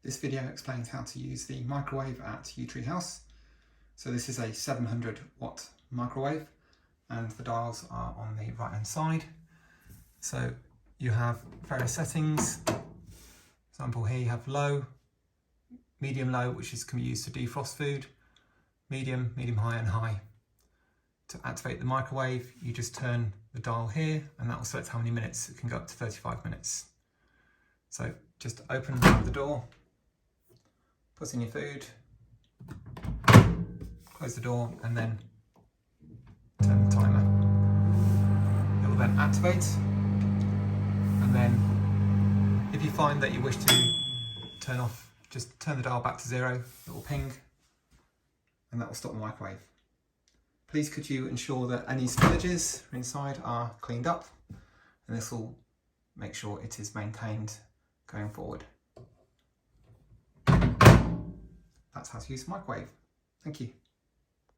This video explains how to use the microwave at Yew Tree House. So this is a 700 watt microwave and the dials are on the right hand side. So you have various settings. For example, here you have low, medium low, which can be used to defrost food, medium, medium high and high. To activate the microwave, you just turn the dial here and that will select how many minutes. It can go up to 35 minutes. So just open the door, put in your food, close the door and then turn the timer. It will then activate, and then if you find that you wish to turn off, just turn the dial back to 0, it will ping and that will stop the microwave. Please could you ensure that any spillages inside are cleaned up, and this will make sure it is maintained going forward. That's how to use the microwave. Thank you.